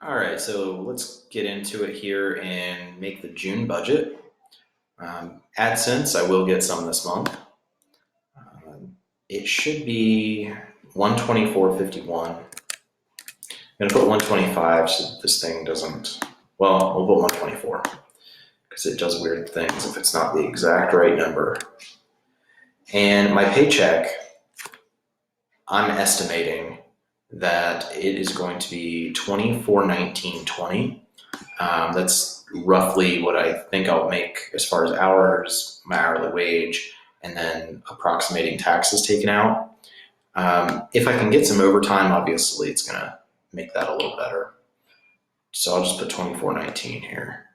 All right, so let's get into it here and make the June budget. AdSense, I will get some this month. It should be 124.51. I'm gonna put 125 so that this thing doesn't, well, we'll put 124 because it does weird things if it's not the exact right number. And my paycheck, I'm estimating that it is going to be 2419.20. That's roughly what I think I'll make as far as hours, my hourly wage, and then approximating taxes taken out. If I can get some overtime, obviously it's gonna make that a little better. So I'll just put 2419 here.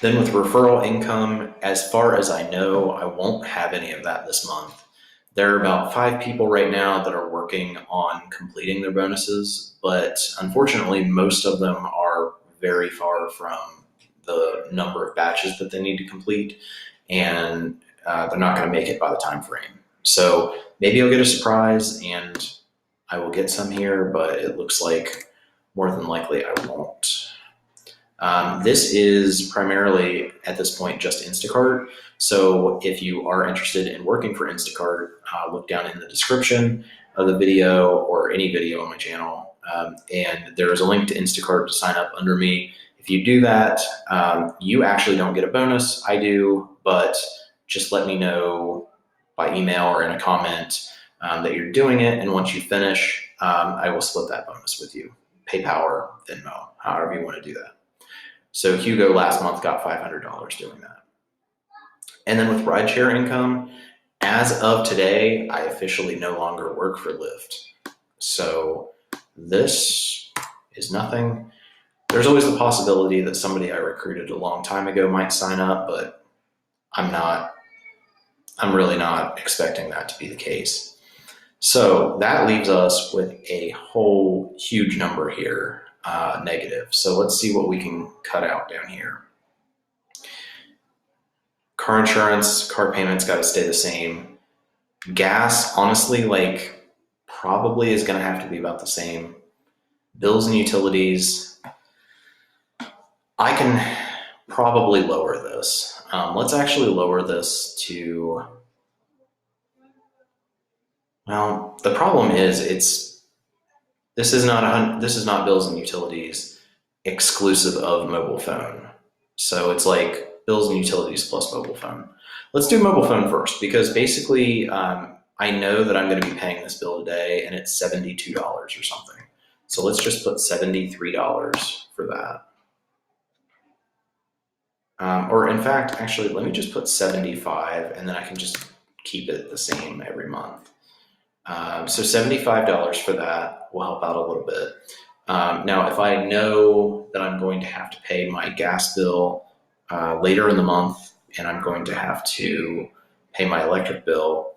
Then with referral income, as far as I know, I won't have any of that this month. There are about 5 people right now that are working on completing their bonuses, but unfortunately, most of them are very far from the number of batches that they need to complete, and they're not going to make it by the time frame. So maybe I'll get a surprise and I will get some here, but it looks like more than likely I won't. This is primarily, at this point, just Instacart. So if you are interested in working for Instacart, look down in the description of the video or any video on my channel. And there is a link to Instacart to sign up under me. If you do that, you actually don't get a bonus. I do, but just let me know by email or in a comment that you're doing it. And once you finish, I will split that bonus with you. PayPal or Venmo, however you want to do that. So Hugo last month got $500 doing that. And then with rideshare income, as of today, I officially no longer work for Lyft. So this is nothing. There's always the possibility that somebody I recruited a long time ago might sign up, but I'm really not expecting that to be the case. So that leaves us with a whole huge number here. Negative. So let's see what we can cut out down here. Car insurance, car payments got to stay the same. Gas, honestly, probably is going to have to be about the same. Bills and utilities, I can probably lower this. Let's actually lower this to, well, the problem is this is not bills and utilities exclusive of mobile phone. So it's like bills and utilities plus mobile phone. Let's do mobile phone first because basically I know that I'm going to be paying this bill today and it's $72 or something. So let's just put $73 for that. Or in fact, actually, let me just put 75 and then I can just keep it the same every month. So $75 for that will help out a little bit. Now, if I know that I'm going to have to pay my gas bill later in the month and I'm going to have to pay my electric bill,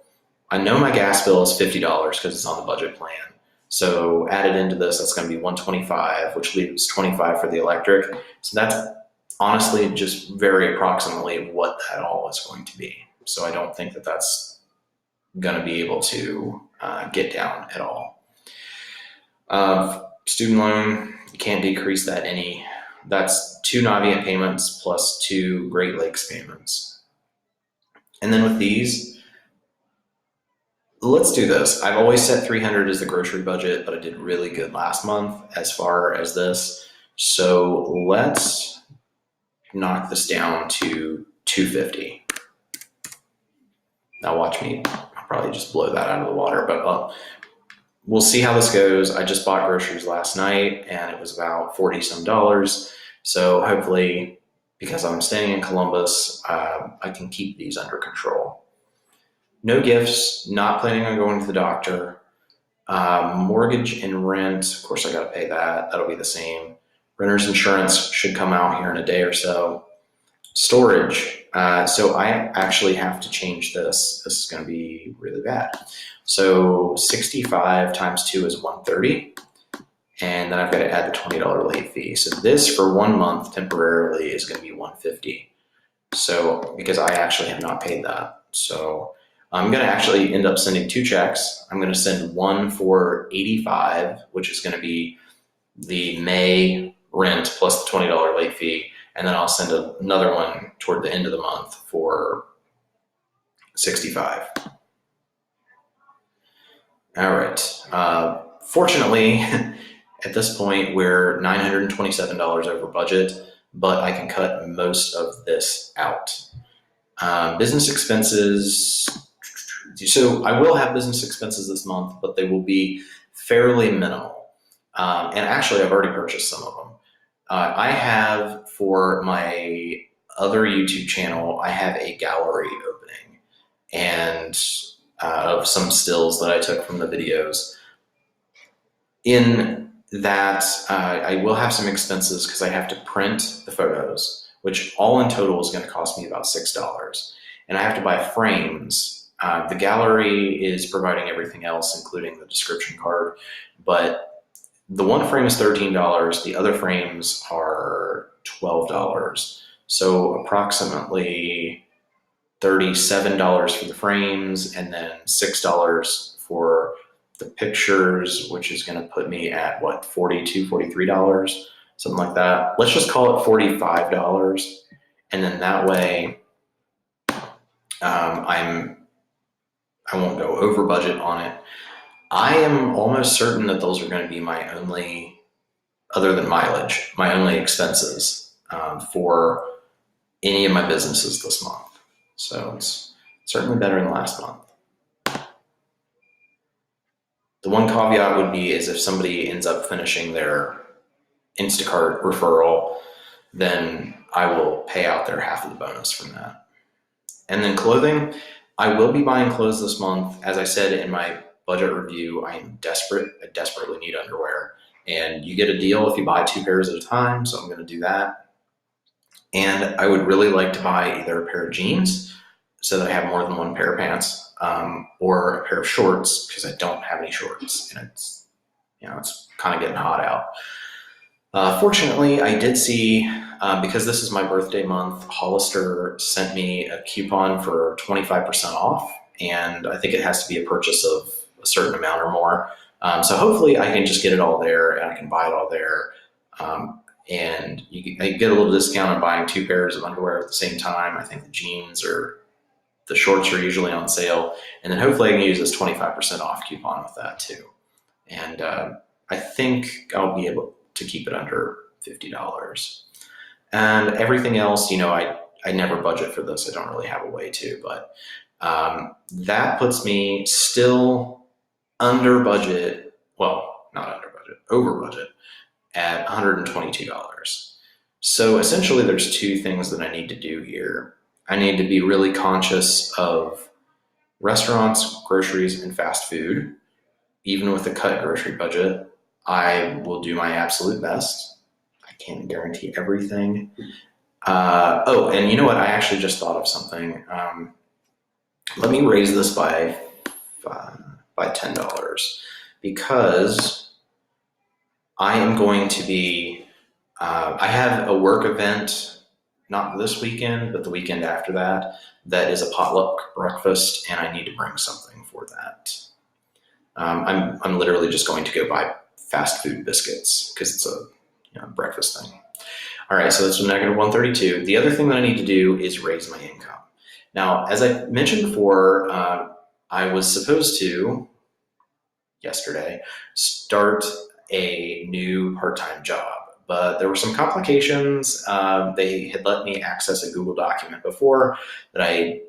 I know my gas bill is $50 because it's on the budget plan. So added into this, that's going to be $125, which leaves $25 for the electric. So that's honestly just very approximately what that all is going to be. So I don't think that that's going to be able to get down at all. Student loan, you can't decrease that any. That's 2 Navient payments plus 2 Great Lakes payments. And then with these, let's do this. I've always set 300 as the grocery budget, but I did really good last month as far as this. So let's knock this down to 250. Now watch me, I'll probably just blow that out of the water, but we'll see how this goes. I just bought groceries last night and it was about 40 some dollars. So hopefully, because I'm staying in Columbus, I can keep these under control. No gifts, not planning on going to the doctor. Mortgage and rent, of course I gotta pay that. That'll be the same. Renter's insurance should come out here in a day or so. Storage, so I actually have to change this. This is gonna be really bad. So 65 times 2 is 130. And then I've got to add the $20 late fee. So this for 1 month temporarily is going to be 150. So because I actually have not paid that. So I'm going to actually end up sending 2 checks. I'm going to send one for $85, which is going to be the May rent plus the $20 late fee. And then I'll send another one toward the end of the month for $65. All right. Fortunately, at this point, we're $927 over budget, but I can cut most of this out. Business expenses. So I will have business expenses this month, but they will be fairly minimal. And actually, I've already purchased some of them. I have, for my other YouTube channel, I have a gallery opening and of some stills that I took from the videos. In that, I will have some expenses because I have to print the photos, which all in total is going to cost me about $6. And I have to buy frames. The gallery is providing everything else, including the description card, but the one frame is $13. The other frames are $12. So approximately $37 for the frames, and then $6 for the pictures, which is going to put me at what, $42, $43, something like that. Let's just call it $45, and then that way I won't go over budget on it. I am almost certain that those are going to be my only, other than mileage, my only expenses for any of my businesses this month. So it's certainly better than last month. The one caveat would be is if somebody ends up finishing their Instacart referral, then I will pay out their half of the bonus from that. And then clothing, I will be buying clothes this month. As I said in my budget review, I am desperate. I desperately need underwear. And you get a deal if you buy 2 pairs at a time, so I'm going to do that. And I would really like to buy either a pair of jeans so that I have more than 1 pair of pants, or a pair of shorts because I don't have any shorts, and it's kind of getting hot out. Fortunately, I did see, because this is my birthday month, Hollister sent me a coupon for 25% off, and I think it has to be a purchase of a certain amount or more. So hopefully I can just get it all there and I can buy it all there. And I get a little discount on buying 2 pairs of underwear at the same time. I think the shorts are usually on sale. And then hopefully I can use this 25% off coupon with that too. And I think I'll be able to keep it under $50. And everything else, I never budget for this. I don't really have a way to, but that puts me still under budget. Well, not under budget, over budget at $122. So essentially there's 2 things that I need to do here. I need to be really conscious of restaurants, groceries, and fast food. Even with a cut grocery budget, I will do my absolute best. I can't guarantee everything. And you know what? I actually just thought of something. Let me raise this by $10 because I am going to be, I have a work event, not this weekend, but the weekend after that, that is a potluck breakfast, and I need to bring something for that. I'm literally just going to go buy fast food biscuits because it's a breakfast thing. All right, so that's negative 132. The other thing that I need to do is raise my income. Now, as I mentioned before, I was supposed to, yesterday, start a new part-time job, but there were some complications. They had let me access a Google document before that I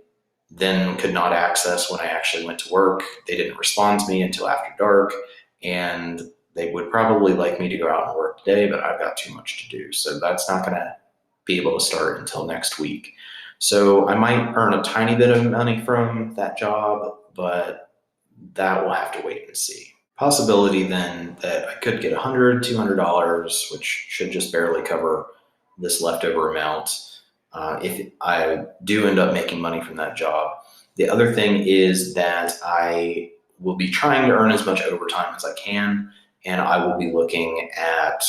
then could not access when I actually went to work. They didn't respond to me until after dark, and they would probably like me to go out and work today, but I've got too much to do. So that's not gonna be able to start until next week. So I might earn a tiny bit of money from that job, but that will have to wait and see. Possibility then that I could get $100, $200, which should just barely cover this leftover amount if I do end up making money from that job. The other thing is that I will be trying to earn as much overtime as I can, and I will be looking at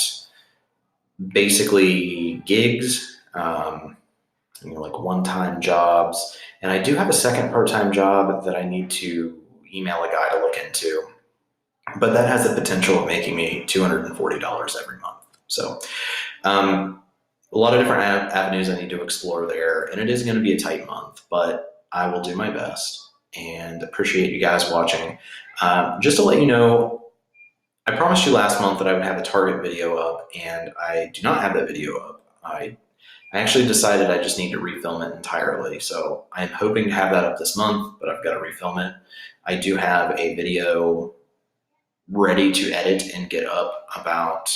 basically gigs, like one-time jobs, And I do have a second part-time job that I need to email a guy to look into, but that has the potential of making me $240 every month. So a lot of different avenues I need to explore there, and it is going to be a tight month, but I will do my best and appreciate you guys watching. Just to let you know, I promised you last month that I would have a Target video up, and I do not have that video up. I actually decided I just need to refilm it entirely, so I'm hoping to have that up this month, but I've got to refilm it. I do have a video ready to edit and get up about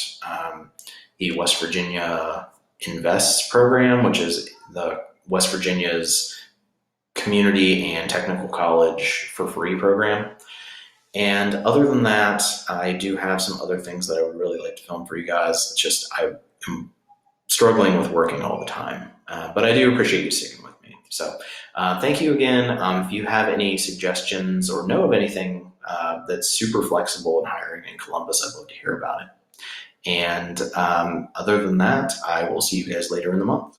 the West Virginia Invests program, which is the West Virginia's community and technical college for free program. And other than that, I do have some other things that I would really like to film for you guys. It's just I am struggling with working all the time, but I do appreciate you sticking with me. So thank you again. If you have any suggestions or know of anything that's super flexible in hiring in Columbus, I'd love to hear about it. And other than that, I will see you guys later in the month.